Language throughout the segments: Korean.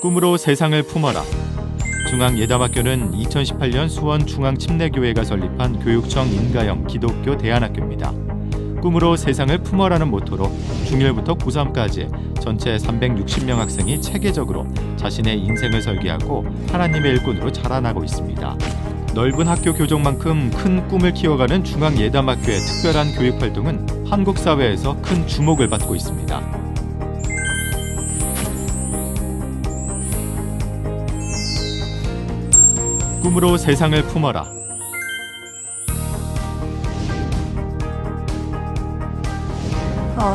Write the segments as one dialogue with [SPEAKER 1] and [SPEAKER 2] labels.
[SPEAKER 1] 꿈으로 세상을 품어라. 중앙예담학교는 2018년 수원 중앙침례교회가 설립한 교육청 인가형 기독교 대안학교입니다. 꿈으로 세상을 품어라는 모토로 중1부터 고3까지 전체 360명 학생이 체계적으로 자신의 인생을 설계하고 하나님의 일꾼으로 자라나고 있습니다. 넓은 학교 교정만큼 큰 꿈을 키워가는 중앙예담학교의 특별한 교육 활동은 한국 사회에서 큰 주목을 받고 있습니다. 꿈으로 세상을 품어라.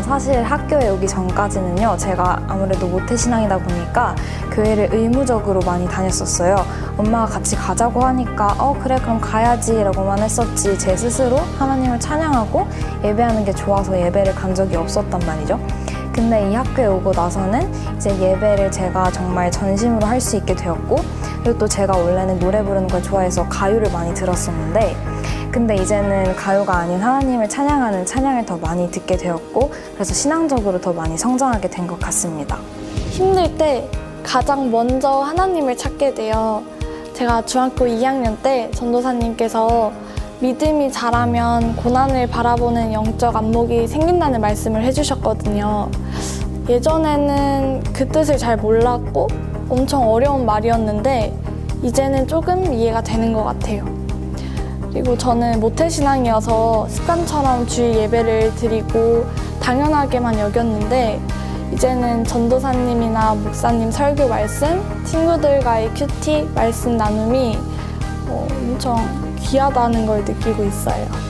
[SPEAKER 2] 사실 학교에 오기 전까지는요, 제가 아무래도 모태신앙이다 보니까 교회를 의무적으로 많이 다녔었어요. 엄마가 같이 가자고 하니까 그래 그럼 가야지 라고만 했었지, 제 스스로 하나님을 찬양하고 예배하는 게 좋아서 예배를 간 적이 없었단 말이죠. 근데 이 학교에 오고 나서는 이제 예배를 제가 정말 전심으로 할 수 있게 되었고, 그리고 또 제가 원래는 노래 부르는 걸 좋아해서 가요를 많이 들었었는데, 근데 이제는 가요가 아닌 하나님을 찬양하는 찬양을 더 많이 듣게 되었고, 그래서 신앙적으로 더 많이 성장하게 된 것 같습니다.
[SPEAKER 3] 힘들 때 가장 먼저 하나님을 찾게 돼요. 제가 중학교 2학년 때 전도사님께서 믿음이 자라면 고난을 바라보는 영적 안목이 생긴다는 말씀을 해주셨거든요. 예전에는 그 뜻을 잘 몰랐고 엄청 어려운 말이었는데 이제는 조금 이해가 되는 것 같아요. 그리고 저는 모태신앙이어서 습관처럼 주일 예배를 드리고 당연하게만 여겼는데, 이제는 전도사님이나 목사님 설교 말씀, 친구들과의 큐티 말씀 나눔이 엄청 귀하다는 걸 느끼고 있어요.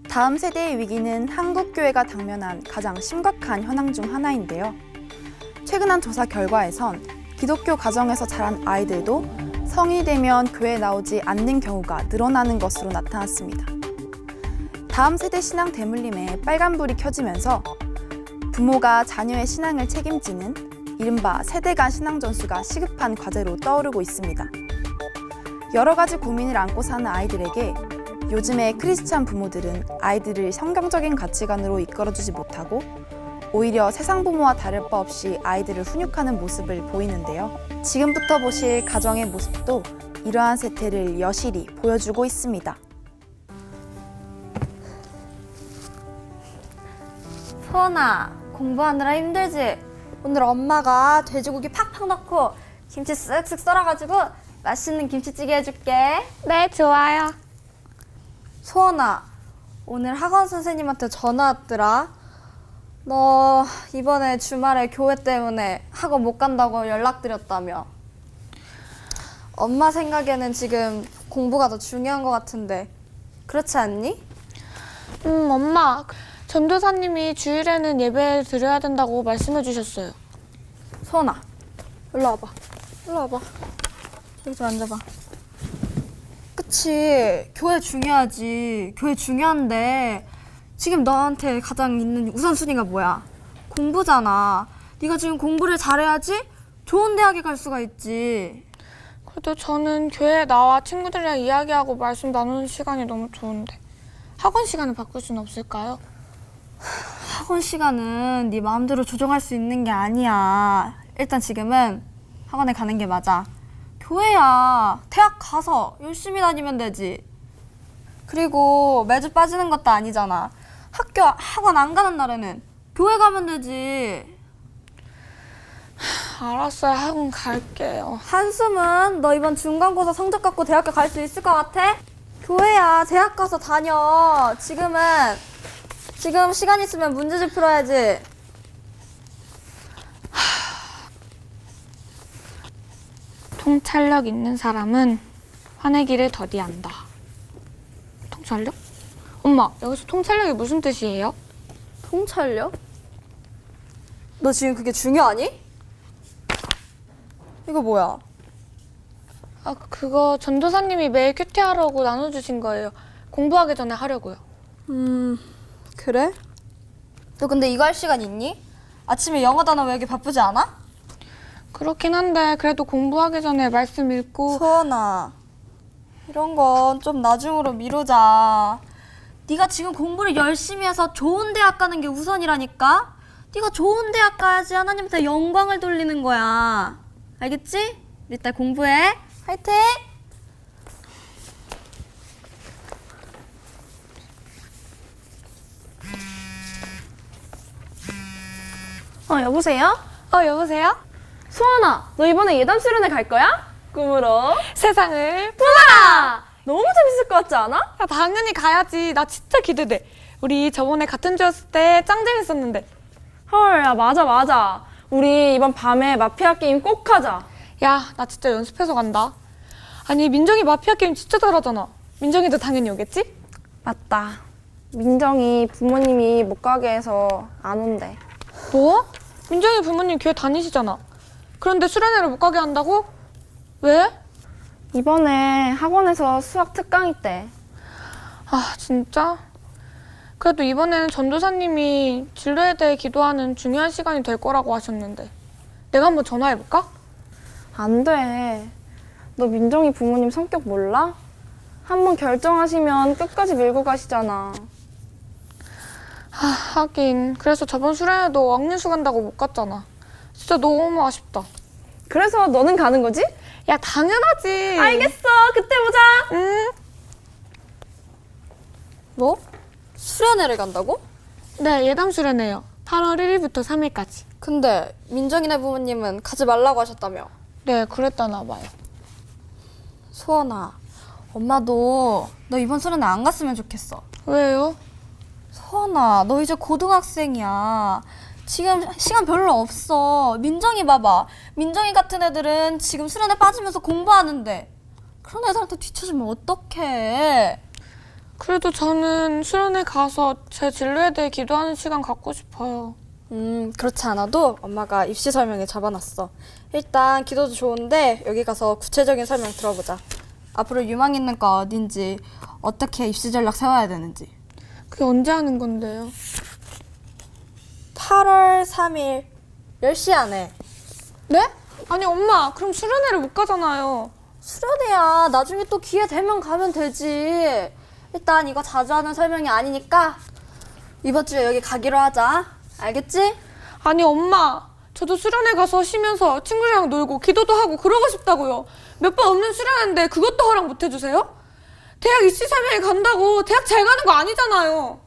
[SPEAKER 4] 다음 세대의 위기는 한국교회가 당면한 가장 심각한 현황 중 하나인데요. 최근 한 조사 결과에선 기독교 가정에서 자란 아이들도 성인이 되면 교회에 나오지 않는 경우가 늘어나는 것으로 나타났습니다. 다음 세대 신앙 대물림에 빨간불이 켜지면서 부모가 자녀의 신앙을 책임지는 이른바 세대 간 신앙 전수가 시급한 과제로 떠오르고 있습니다. 여러 가지 고민을 안고 사는 아이들에게 요즘의 크리스찬 부모들은 아이들을 성경적인 가치관으로 이끌어주지 못하고 오히려 세상 부모와 다를 바 없이 아이들을 훈육하는 모습을 보이는데요. 지금부터 보실 가정의 모습도 이러한 세태를 여실히 보여주고 있습니다.
[SPEAKER 5] 소원아, 공부하느라 힘들지? 오늘 엄마가 돼지고기 팍팍 넣고 김치 쓱쓱 썰어가지고 맛있는 김치찌개 해줄게.
[SPEAKER 3] 네, 좋아요.
[SPEAKER 5] 소원아, 오늘 학원 선생님한테 전화 왔더라. 너 이번에 주말에 교회 때문에 학원 못 간다고 연락드렸다며. 엄마 생각에는 지금 공부가 더 중요한 것 같은데 그렇지 않니?
[SPEAKER 3] 엄마, 전도사님이 주일에는 예배 드려야 된다고 말씀해 주셨어요.
[SPEAKER 5] 소원아, 일로 와봐. 일로 와봐. 여기 좀 앉아봐. 그치, 교회 중요하지. 교회 중요한데 지금 너한테 가장 있는 우선순위가 뭐야? 공부잖아. 네가 지금 공부를 잘해야지 좋은 대학에 갈 수가 있지.
[SPEAKER 3] 그래도 저는 교회에 나와 친구들이랑 이야기하고 말씀 나누는 시간이 너무 좋은데 학원 시간을 바꿀 수는 없을까요?
[SPEAKER 5] 학원 시간은 네 마음대로 조정할 수 있는 게 아니야. 일단 지금은 학원에 가는 게 맞아. 교회야, 대학 가서 열심히 다니면 되지. 그리고 매주 빠지는 것도 아니잖아. 학원 안 가는 날에는 교회 가면 되지.
[SPEAKER 3] 알았어요, 학원 갈게요.
[SPEAKER 5] 한숨은 너 이번 중간고사 성적 갖고 대학교 갈 수 있을 것 같아? 교회야, 대학 가서 다녀. 지금 시간 있으면 문제집 풀어야지.
[SPEAKER 3] 통찰력 있는 사람은 화내기를 더디한다. 통찰력? 엄마, 여기서 통찰력이 무슨 뜻이에요?
[SPEAKER 5] 통찰력? 너 지금 그게 중요하니? 이거 뭐야?
[SPEAKER 3] 그거 전도사님이 매일 큐티하라고 나눠주신 거예요. 공부하기 전에 하려고요.
[SPEAKER 5] 그래? 너 근데 이거 할 시간 있니? 아침에 영어 단어 외우기 바쁘지 않아?
[SPEAKER 3] 그렇긴 한데 그래도 공부하기 전에 말씀 읽고.
[SPEAKER 5] 소연아, 이런 건 좀 나중으로 미루자. 네가 지금 공부를 열심히 해서 좋은 대학 가는 게 우선이라니까? 네가 좋은 대학 가야지 하나님한테 영광을 돌리는 거야. 알겠지? 우리 딸 공부해. 화이팅!
[SPEAKER 6] 여보세요?
[SPEAKER 3] 여보세요?
[SPEAKER 6] 소원아, 너 이번에 예담 수련회 갈 거야? 꿈으로
[SPEAKER 3] 세상을.
[SPEAKER 6] 아, 너무 재밌을 것 같지 않아?
[SPEAKER 3] 야, 당연히 가야지. 나 진짜 기대돼. 우리 저번에 같은 주였을 때 짱 재밌었는데.
[SPEAKER 6] 헐, 야 맞아. 우리 이번 밤에 마피아 게임 꼭 하자.
[SPEAKER 3] 야, 나 진짜 연습해서 간다. 아니, 민정이 마피아 게임 진짜 잘하잖아. 민정이도 당연히 오겠지?
[SPEAKER 6] 맞다. 민정이 부모님이 못 가게 해서 안 온대.
[SPEAKER 3] 뭐? 민정이 부모님 교회 다니시잖아. 그런데 수련회를 못 가게 한다고? 왜?
[SPEAKER 6] 이번에 학원에서 수학 특강 있대.
[SPEAKER 3] 아, 진짜? 그래도 이번에는 전도사님이 진로에 대해 기도하는 중요한 시간이 될 거라고 하셨는데. 내가 한번 전화해볼까?
[SPEAKER 6] 안 돼. 너 민정이 부모님 성격 몰라? 한번 결정하시면 끝까지 밀고 가시잖아.
[SPEAKER 3] 하긴. 그래서 저번 수련회도 억류수 간다고 못 갔잖아. 진짜 너무 아쉽다.
[SPEAKER 6] 그래서 너는 가는 거지?
[SPEAKER 3] 야, 당연하지.
[SPEAKER 6] 알겠어. 그때 보자.
[SPEAKER 3] 응.
[SPEAKER 5] 뭐? 수련회를 간다고?
[SPEAKER 3] 네, 예담 수련회요. 8월 1일부터 3일까지.
[SPEAKER 5] 근데 민정이네 부모님은 가지 말라고 하셨다며.
[SPEAKER 3] 네, 그랬다나 봐요.
[SPEAKER 5] 소원아, 엄마도 너 이번 수련회 안 갔으면 좋겠어.
[SPEAKER 3] 왜요?
[SPEAKER 5] 소원아, 너 이제 고등학생이야. 지금 시간 별로 없어. 민정이 봐봐. 민정이 같은 애들은 지금 수련회 빠지면서 공부하는데 그런 애들한테 뒤처지면 어떡해.
[SPEAKER 3] 그래도 저는 수련회 가서 제 진로에 대해 기도하는 시간 갖고 싶어요.
[SPEAKER 5] 그렇지 않아도 엄마가 입시 설명에 잡아놨어. 일단 기도도 좋은데 여기 가서 구체적인 설명 들어보자. 앞으로 유망 있는 과 어딘지, 어떻게 입시 전략 세워야 되는지.
[SPEAKER 3] 그게 언제 하는 건데요?
[SPEAKER 5] 8월 3일 10시 안에.
[SPEAKER 3] 네? 아니 엄마, 그럼 수련회를 못 가잖아요.
[SPEAKER 5] 수련회야. 나중에 또 기회 되면 가면 되지. 일단 이거 자주 하는 설명이 아니니까 이번 주에 여기 가기로 하자. 알겠지?
[SPEAKER 3] 아니 엄마, 저도 수련회 가서 쉬면서 친구들이랑 놀고 기도도 하고 그러고 싶다고요. 몇 번 없는 수련회인데 그것도 허락 못 해주세요? 대학 입시 설명회 간다고 대학 잘 가는 거 아니잖아요.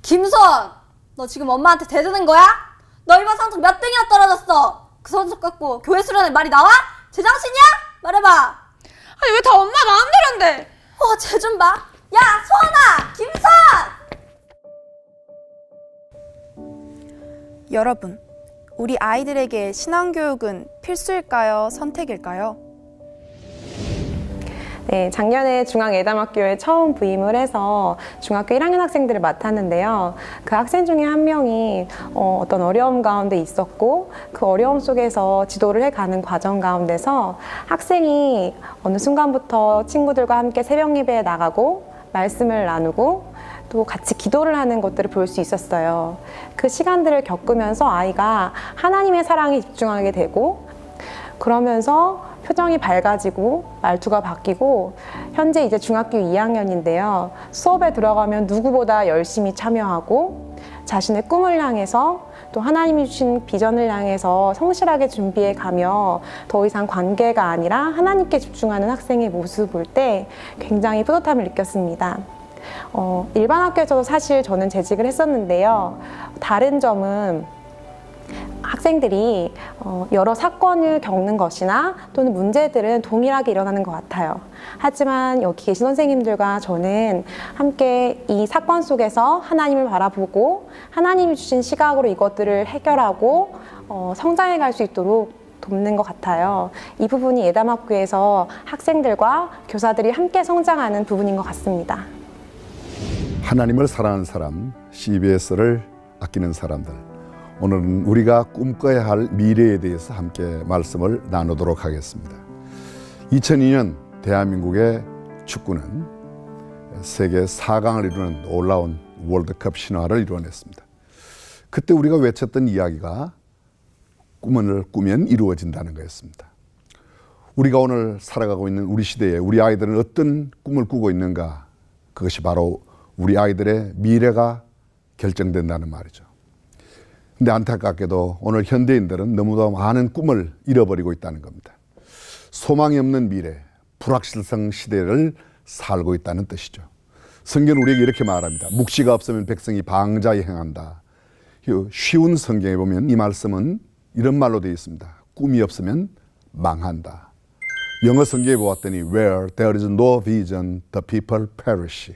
[SPEAKER 5] 김선! 너 지금 엄마한테 대드는 거야? 너 이번 성적 몇 등이나 떨어졌어? 그 성적 갖고 교회 수련회 말이 나와? 제정신이야? 말해봐.
[SPEAKER 3] 아니 왜 다 엄마 마음대로인데?
[SPEAKER 5] 쟤 좀 봐. 야, 소원아! 김선!
[SPEAKER 4] 여러분, 우리 아이들에게 신앙교육은 필수일까요? 선택일까요?
[SPEAKER 7] 네, 작년에 중앙예담학교에 처음 부임을 해서 중학교 1학년 학생들을 맡았는데요. 그 학생 중에 한 명이 어떤 어려움 가운데 있었고 그 어려움 속에서 지도를 해가는 과정 가운데서 학생이 어느 순간부터 친구들과 함께 새벽 예배에 나가고 말씀을 나누고 또 같이 기도를 하는 것들을 볼 수 있었어요. 그 시간들을 겪으면서 아이가 하나님의 사랑에 집중하게 되고 그러면서 표정이 밝아지고 말투가 바뀌고 현재 이제 중학교 2학년인데요. 수업에 들어가면 누구보다 열심히 참여하고 자신의 꿈을 향해서 또 하나님이 주신 비전을 향해서 성실하게 준비해 가며 더 이상 관계가 아니라 하나님께 집중하는 학생의 모습을 볼 때 굉장히 뿌듯함을 느꼈습니다. 일반 학교에서도 사실 저는 재직을 했었는데요. 다른 점은 학생들이 여러 사건을 겪는 것이나 또는 문제들은 동일하게 일어나는 것 같아요. 하지만 여기 계신 선생님들과 저는 함께 이 사건 속에서 하나님을 바라보고 하나님이 주신 시각으로 이것들을 해결하고 성장해 갈 수 있도록 돕는 것 같아요. 이 부분이 예담학교에서 학생들과 교사들이 함께 성장하는 부분인 것 같습니다.
[SPEAKER 8] 하나님을 사랑하는 사람, CBS를 아끼는 사람들, 오늘은 우리가 꿈꿔야 할 미래에 대해서 함께 말씀을 나누도록 하겠습니다. 2002년 대한민국의 축구는 세계 4강을 이루는 놀라운 월드컵 신화를 이루어냈습니다. 그때 우리가 외쳤던 이야기가 꿈을 꾸면 이루어진다는 거였습니다. 우리가 오늘 살아가고 있는 우리 시대에 우리 아이들은 어떤 꿈을 꾸고 있는가? 그것이 바로 우리 아이들의 미래가 결정된다는 말이죠. 근데 안타깝게도 오늘 현대인들은 너무도 많은 꿈을 잃어버리고 있다는 겁니다. 소망이 없는 미래, 불확실성 시대를 살고 있다는 뜻이죠. 성경은 우리에게 이렇게 말합니다. 묵시가 없으면 백성이 방자히 행한다. 쉬운 성경에 보면 이 말씀은 이런 말로 되어 있습니다. 꿈이 없으면 망한다. 영어 성경에 보았더니 Where there is no vision, the people perish.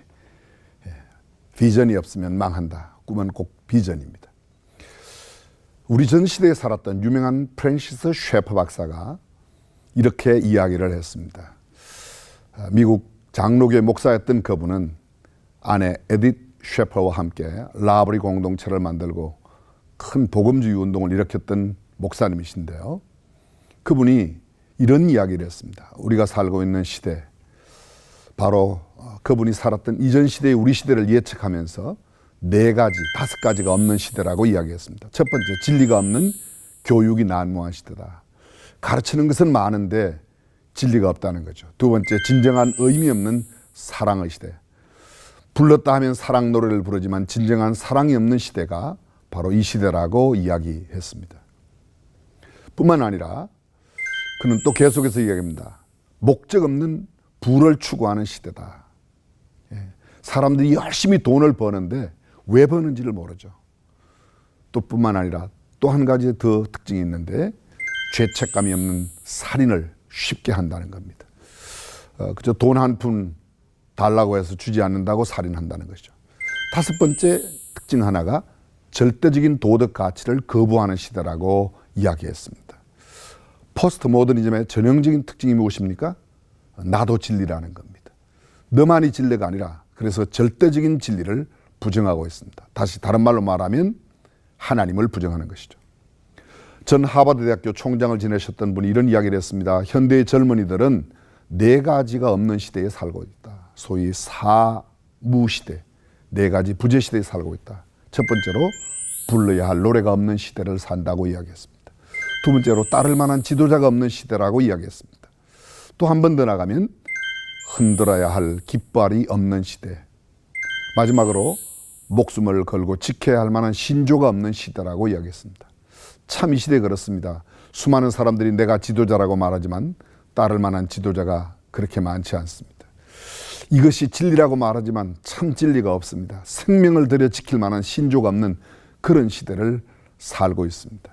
[SPEAKER 8] 비전이 없으면 망한다. 꿈은 꼭 비전입니다. 우리 전 시대에 살았던 유명한 프랜시스 셰퍼 박사가 이렇게 이야기를 했습니다. 미국 장로교회 목사였던 그분은 아내 에디트 셰퍼와 함께 라브리 공동체를 만들고 큰 복음주의 운동을 일으켰던 목사님이신데요. 그분이 이런 이야기를 했습니다. 우리가 살고 있는 시대, 바로 그분이 살았던 이전 시대의 우리 시대를 예측하면서 4가지, 5가지가 없는 시대라고 이야기했습니다. 첫 번째, 진리가 없는 교육이 난무한 시대다. 가르치는 것은 많은데 진리가 없다는 거죠. 두 번째, 진정한 의미 없는 사랑의 시대. 불렀다 하면 사랑 노래를 부르지만 진정한 사랑이 없는 시대가 바로 이 시대라고 이야기했습니다. 뿐만 아니라 그는 또 계속해서 이야기합니다. 목적 없는 부를 추구하는 시대다. 사람들이 열심히 돈을 버는데 왜 버는지를 모르죠. 또 뿐만 아니라 또 한 가지 더 특징이 있는데 죄책감이 없는 살인을 쉽게 한다는 겁니다. 그저 돈 한 푼 달라고 해서 주지 않는다고 살인한다는 것이죠. 5번째 특징 하나가 절대적인 도덕 가치를 거부하는 시대라고 이야기했습니다. 포스트 모더니즘의 전형적인 특징이 무엇입니까? 나도 진리라는 겁니다. 너만이 진리가 아니라 그래서 절대적인 진리를 부정하고 있습니다. 다른 말로 말하면 하나님을 부정하는 것이죠. 전 하버드 대학교 총장을 지내셨던 분이 이런 이야기를 했습니다. 현대의 젊은이들은 4가지가 없는 시대에 살고 있다. 소위 사무시대, 4가지 부재시대에 살고 있다. 첫 번째로 불러야 할 노래가 없는 시대를 산다고 이야기했습니다. 두 번째로 따를 만한 지도자가 없는 시대라고 이야기했습니다. 또 한 번 더 나가면 흔들어야 할 깃발이 없는 시대. 마지막으로 목숨을 걸고 지켜야 할 만한 신조가 없는 시대라고 이야기했습니다. 참 이 시대에 그렇습니다. 수많은 사람들이 내가 지도자라고 말하지만 따를 만한 지도자가 그렇게 많지 않습니다. 이것이 진리라고 말하지만 참 진리가 없습니다. 생명을 들여 지킬 만한 신조가 없는 그런 시대를 살고 있습니다.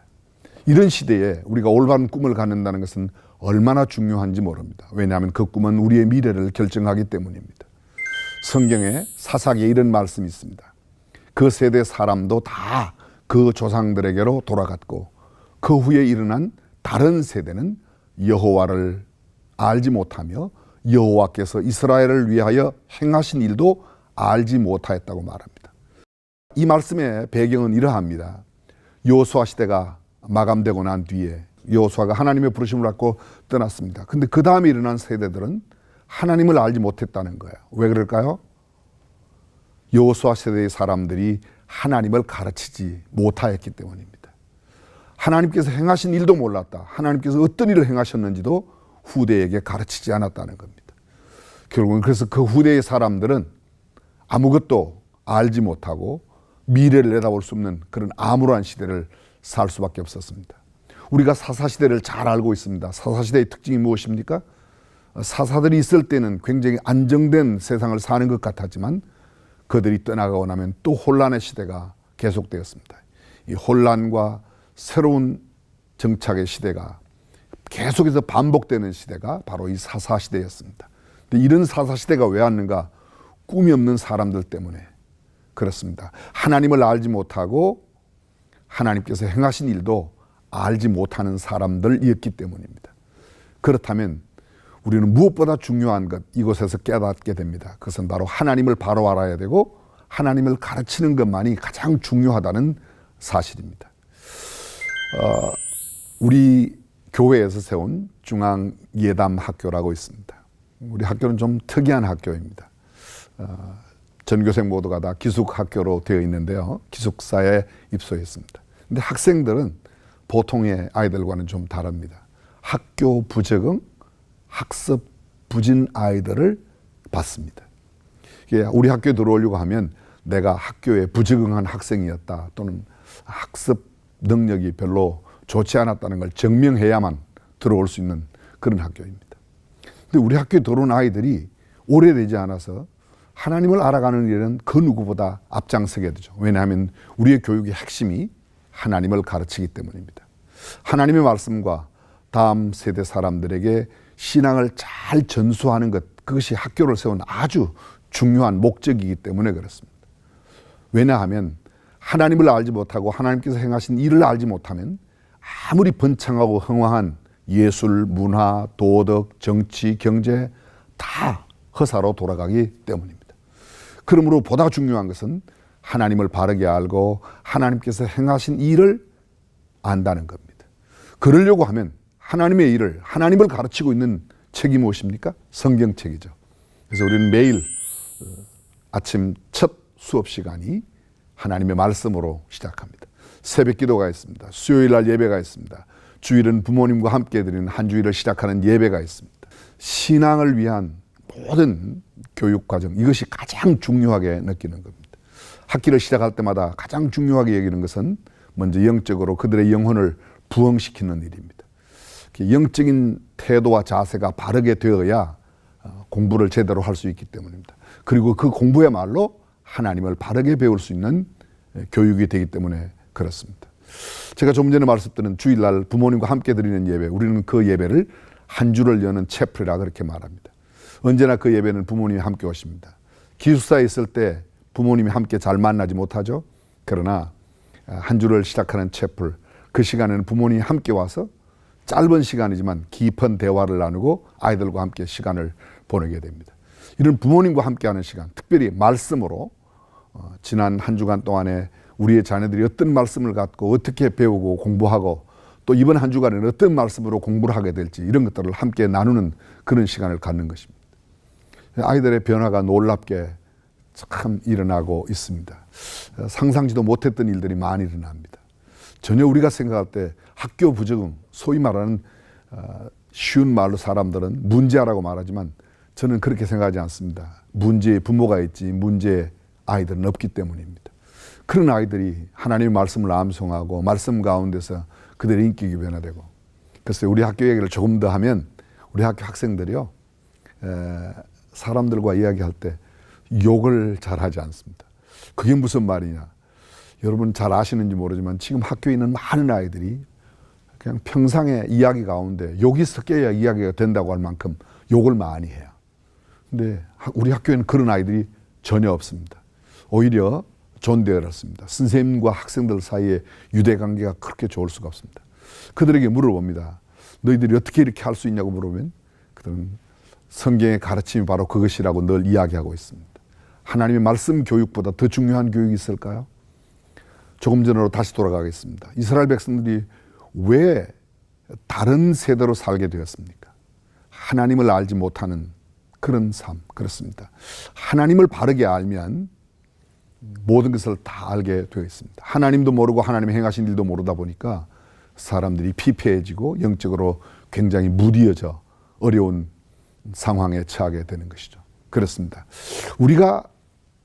[SPEAKER 8] 이런 시대에 우리가 올바른 꿈을 갖는다는 것은 얼마나 중요한지 모릅니다. 왜냐하면 그 꿈은 우리의 미래를 결정하기 때문입니다. 성경에 사사기에 이런 말씀이 있습니다. 그 세대 사람도 다 그 조상들에게로 돌아갔고 그 후에 일어난 다른 세대는 여호와를 알지 못하며 여호와께서 이스라엘을 위하여 행하신 일도 알지 못하였다고 말합니다. 이 말씀의 배경은 이러합니다. 여호수아 시대가 마감되고 난 뒤에 여호수아가 하나님의 부르심을 받고 떠났습니다. 근데 그 다음에 일어난 세대들은 하나님을 알지 못했다는 거예요. 왜 그럴까요? 여호수아 세대의 사람들이 하나님을 가르치지 못하였기 때문입니다. 하나님께서 행하신 일도 몰랐다. 하나님께서 어떤 일을 행하셨는지도 후대에게 가르치지 않았다는 겁니다. 결국은 그래서 그 후대의 사람들은 아무것도 알지 못하고 미래를 내다볼 수 없는 그런 암울한 시대를 살 수밖에 없었습니다. 우리가 사사시대를 잘 알고 있습니다. 사사시대의 특징이 무엇입니까? 사사들이 있을 때는 굉장히 안정된 세상을 사는 것 같았지만 그들이 떠나가고 나면 또 혼란의 시대가 계속되었습니다. 이 혼란과 새로운 정착의 시대가 계속해서 반복되는 시대가 바로 이 사사시대였습니다. 근데 이런 사사시대가 왜 왔는가? 꿈이 없는 사람들 때문에 그렇습니다. 하나님을 알지 못하고 하나님께서 행하신 일도 알지 못하는 사람들이었기 때문입니다. 그렇다면 우리는 무엇보다 중요한 것 이곳에서 깨닫게 됩니다. 그것은 바로 하나님을 바로 알아야 되고 하나님을 가르치는 것만이 가장 중요하다는 사실입니다. 우리 교회에서 세운 중앙예담학교라고 있습니다. 우리 학교는 좀 특이한 학교입니다. 전교생 모두가 다 기숙학교로 되어 있는데요. 기숙사에 입소했습니다. 근데 학생들은 보통의 아이들과는 좀 다릅니다. 학교 부적응, 학습 부진 아이들을 받습니다. 이게 우리 학교에 들어오려고 하면 내가 학교에 부적응한 학생이었다 또는 학습 능력이 별로 좋지 않았다는 걸 증명해야만 들어올 수 있는 그런 학교입니다. 근데 우리 학교에 들어온 아이들이 오래되지 않아서 하나님을 알아가는 일은 그 누구보다 앞장서게 되죠. 왜냐하면 우리의 교육의 핵심이 하나님을 가르치기 때문입니다. 하나님의 말씀과 다음 세대 사람들에게 신앙을 잘 전수하는 것, 그것이 학교를 세운 아주 중요한 목적이기 때문에 그렇습니다. 왜냐하면 하나님을 알지 못하고 하나님께서 행하신 일을 알지 못하면 아무리 번창하고 흥황한 예술, 문화, 도덕, 정치, 경제 다 허사로 돌아가기 때문입니다. 그러므로 보다 중요한 것은 하나님을 바르게 알고 하나님께서 행하신 일을 안다는 겁니다. 그러려고 하면 하나님의 일을, 하나님을 가르치고 있는 책이 무엇입니까? 성경책이죠. 그래서 우리는 매일 아침 첫 수업 시간이 하나님의 말씀으로 시작합니다. 새벽 기도가 있습니다. 수요일 날 예배가 있습니다. 주일은 부모님과 함께 드리는 한 주일을 시작하는 예배가 있습니다. 신앙을 위한 모든 교육 과정, 이것이 가장 중요하게 느끼는 겁니다. 학기를 시작할 때마다 가장 중요하게 여기는 것은 먼저 영적으로 그들의 영혼을 부흥시키는 일입니다. 영적인 태도와 자세가 바르게 되어야 공부를 제대로 할 수 있기 때문입니다. 그리고 그 공부야말로 하나님을 바르게 배울 수 있는 교육이 되기 때문에 그렇습니다. 제가 조금 전에 말씀드린 주일날 부모님과 함께 드리는 예배, 우리는 그 예배를 한 주를 여는 채플이라 그렇게 말합니다. 언제나 그 예배는 부모님이 함께 오십니다. 기숙사에 있을 때 부모님이 함께 잘 만나지 못하죠. 그러나 한 주를 시작하는 채플, 그 시간에는 부모님이 함께 와서 짧은 시간이지만 깊은 대화를 나누고 아이들과 함께 시간을 보내게 됩니다. 이런 부모님과 함께하는 시간, 특별히 말씀으로 지난 한 주간 동안에 우리의 자녀들이 어떤 말씀을 갖고 어떻게 배우고 공부하고 또 이번 한 주간에는 어떤 말씀으로 공부를 하게 될지 이런 것들을 함께 나누는 그런 시간을 갖는 것입니다. 아이들의 변화가 놀랍게 참 일어나고 있습니다. 상상지도 못했던 일들이 많이 일어납니다. 전혀 우리가 생각할 때 학교 부적응, 소위 말하는 쉬운 말로 사람들은 문제아라고 말하지만 저는 그렇게 생각하지 않습니다. 문제의 부모가 있지 문제의 아이들은 없기 때문입니다. 그런 아이들이 하나님의 말씀을 암송하고 말씀 가운데서 그들의 인격이 변화되고, 그래서 우리 학교 얘기를 조금 더 하면 우리 학교 학생들이요, 사람들과 이야기할 때 욕을 잘 하지 않습니다. 그게 무슨 말이냐? 여러분 잘 아시는지 모르지만 지금 학교에 있는 많은 아이들이 그냥 평상의 이야기 가운데 욕이 섞여야 이야기가 된다고 할 만큼 욕을 많이 해요. 근데 우리 학교에는 그런 아이들이 전혀 없습니다. 오히려 존대어렸습니다. 선생님과 학생들 사이에 유대관계가 그렇게 좋을 수가 없습니다. 그들에게 물어봅니다. 너희들이 어떻게 이렇게 할 수 있냐고 물어보면 그들은 성경의 가르침이 바로 그것이라고 늘 이야기하고 있습니다. 하나님의 말씀 교육보다 더 중요한 교육이 있을까요? 조금 전으로 다시 돌아가겠습니다. 이스라엘 백성들이 왜 다른 세대로 살게 되었습니까? 하나님을 알지 못하는 그런 삶, 그렇습니다. 하나님을 바르게 알면 모든 것을 다 알게 되어 있습니다. 하나님도 모르고 하나님의 행하신 일도 모르다 보니까 사람들이 피폐해지고 영적으로 굉장히 무디어져 어려운 상황에 처하게 되는 것이죠. 그렇습니다. 우리가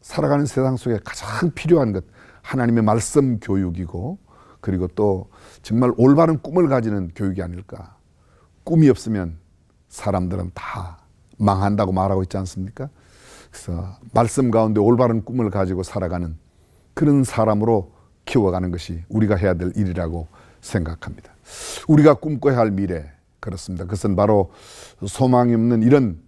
[SPEAKER 8] 살아가는 세상 속에 가장 필요한 것, 하나님의 말씀 교육이고, 그리고 또 정말 올바른 꿈을 가지는 교육이 아닐까. 꿈이 없으면 사람들은 다 망한다고 말하고 있지 않습니까? 그래서 말씀 가운데 올바른 꿈을 가지고 살아가는 그런 사람으로 키워가는 것이 우리가 해야 될 일이라고 생각합니다. 우리가 꿈꿔야 할 미래, 그렇습니다. 그것은 바로 소망이 없는 이런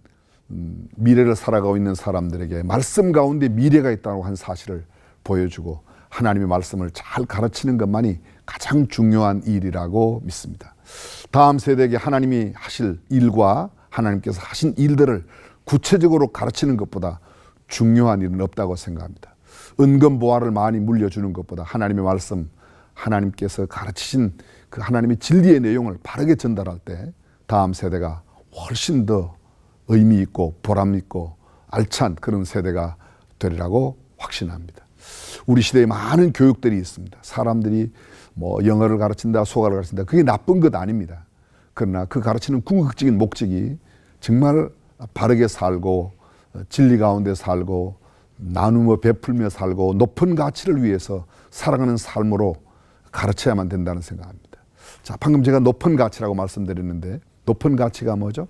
[SPEAKER 8] 미래를 살아가고 있는 사람들에게 말씀 가운데 미래가 있다고 한 사실을 보여주고 하나님의 말씀을 잘 가르치는 것만이 가장 중요한 일이라고 믿습니다. 다음 세대에게 하나님이 하실 일과 하나님께서 하신 일들을 구체적으로 가르치는 것보다 중요한 일은 없다고 생각합니다. 은근보화를 많이 물려주는 것보다 하나님의 말씀, 하나님께서 가르치신 그 하나님의 진리의 내용을 바르게 전달할 때 다음 세대가 훨씬 더 의미 있고 보람 있고 알찬 그런 세대가 되리라고 확신합니다. 우리 시대에 많은 교육들이 있습니다. 사람들이 뭐 영어를 가르친다, 수학을 가르친다. 그게 나쁜 것 아닙니다. 그러나 그 가르치는 궁극적인 목적이 정말 바르게 살고 진리 가운데 살고 나누며 베풀며 살고 높은 가치를 위해서 살아가는 삶으로 가르쳐야만 된다는 생각합니다. 자, 방금 제가 높은 가치라고 말씀드렸는데 높은 가치가 뭐죠?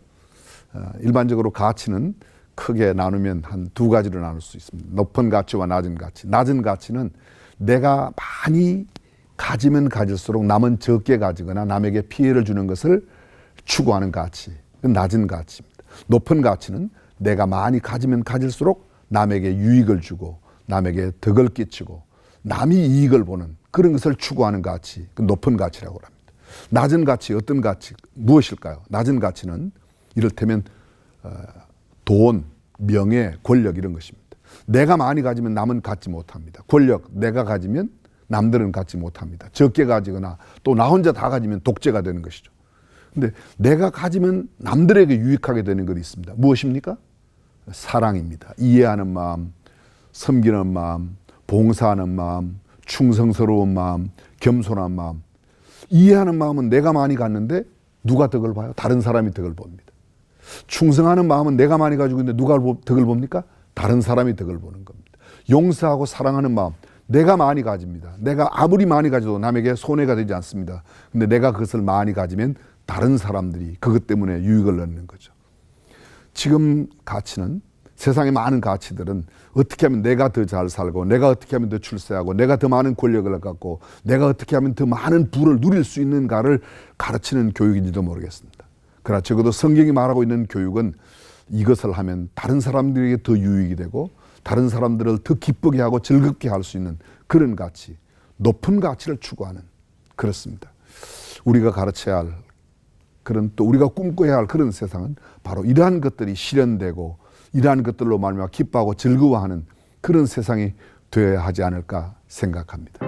[SPEAKER 8] 일반적으로 가치는 크게 나누면 한 두 가지로 나눌 수 있습니다. 높은 가치와 낮은 가치. 낮은 가치는 내가 많이 가지면 가질수록 남은 적게 가지거나 남에게 피해를 주는 것을 추구하는 가치. 그건 낮은 가치입니다. 높은 가치는 내가 많이 가지면 가질수록 남에게 유익을 주고 남에게 덕을 끼치고 남이 이익을 보는 그런 것을 추구하는 가치. 그 높은 가치라고 합니다. 낮은 가치, 어떤 가치, 무엇일까요? 낮은 가치는 이를테면 돈, 명예, 권력 이런 것입니다. 내가 많이 가지면 남은 갖지 못합니다. 권력, 내가 가지면 남들은 갖지 못합니다. 적게 가지거나 또 나 혼자 다 가지면 독재가 되는 것이죠. 근데 내가 가지면 남들에게 유익하게 되는 것이 있습니다. 무엇입니까? 사랑입니다. 이해하는 마음, 섬기는 마음, 봉사하는 마음, 충성스러운 마음, 겸손한 마음. 이해하는 마음은 내가 많이 갖는데 누가 덕을 봐요? 다른 사람이 덕을 봅니다. 충성하는 마음은 내가 많이 가지고 있는데 누가 덕을 봅니까? 다른 사람이 덕을 보는 겁니다. 용서하고 사랑하는 마음, 내가 많이 가집니다. 내가 아무리 많이 가져도 남에게 손해가 되지 않습니다. 근데 내가 그것을 많이 가지면 다른 사람들이 그것 때문에 유익을 얻는 거죠. 지금 가치는, 세상의 많은 가치들은 어떻게 하면 내가 더 잘 살고, 내가 어떻게 하면 더 출세하고, 내가 더 많은 권력을 갖고, 내가 어떻게 하면 더 많은 부를 누릴 수 있는가를 가르치는 교육인지도 모르겠습니다. 그러나 적어도 성경이 말하고 있는 교육은 이것을 하면 다른 사람들에게 더 유익이 되고 다른 사람들을 더 기쁘게 하고 즐겁게 할 수 있는 그런 가치, 높은 가치를 추구하는, 그렇습니다. 우리가 가르쳐야 할 그런, 또 우리가 꿈꿔야 할 그런 세상은 바로 이러한 것들이 실현되고 이러한 것들로 말미암아 기뻐하고 즐거워하는 그런 세상이 되어야 하지 않을까 생각합니다.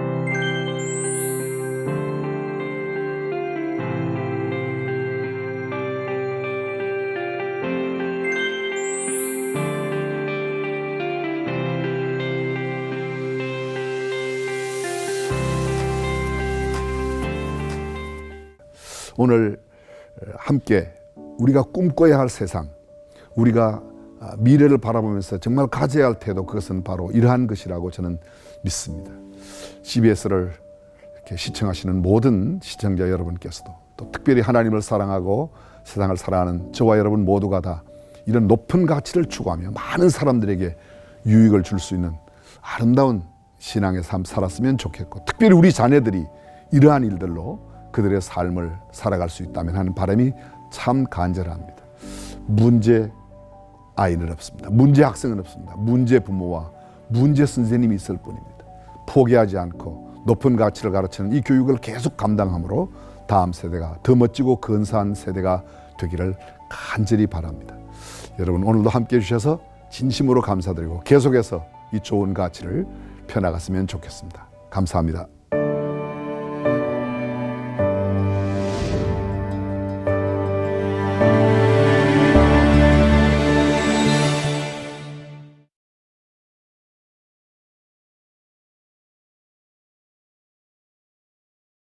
[SPEAKER 8] 오늘 함께 우리가 꿈꿔야 할 세상, 우리가 미래를 바라보면서 정말 가져야 할 태도, 그것은 바로 이러한 것이라고 저는 믿습니다. CBS를 이렇게 시청하시는 모든 시청자 여러분께서도, 또 특별히 하나님을 사랑하고 세상을 사랑하는 저와 여러분 모두가 다 이런 높은 가치를 추구하며 많은 사람들에게 유익을 줄 수 있는 아름다운 신앙의 삶 살았으면 좋겠고, 특별히 우리 자녀들이 이러한 일들로 그들의 삶을 살아갈 수 있다면 하는 바람이 참 간절합니다. 문제 아이는 없습니다. 문제 학생은 없습니다. 문제 부모와 문제 선생님이 있을 뿐입니다. 포기하지 않고 높은 가치를 가르치는 이 교육을 계속 감당함으로 다음 세대가 더 멋지고 근사한 세대가 되기를 간절히 바랍니다. 여러분, 오늘도 함께 해주셔서 진심으로 감사드리고 계속해서 이 좋은 가치를 펴나갔으면 좋겠습니다. 감사합니다.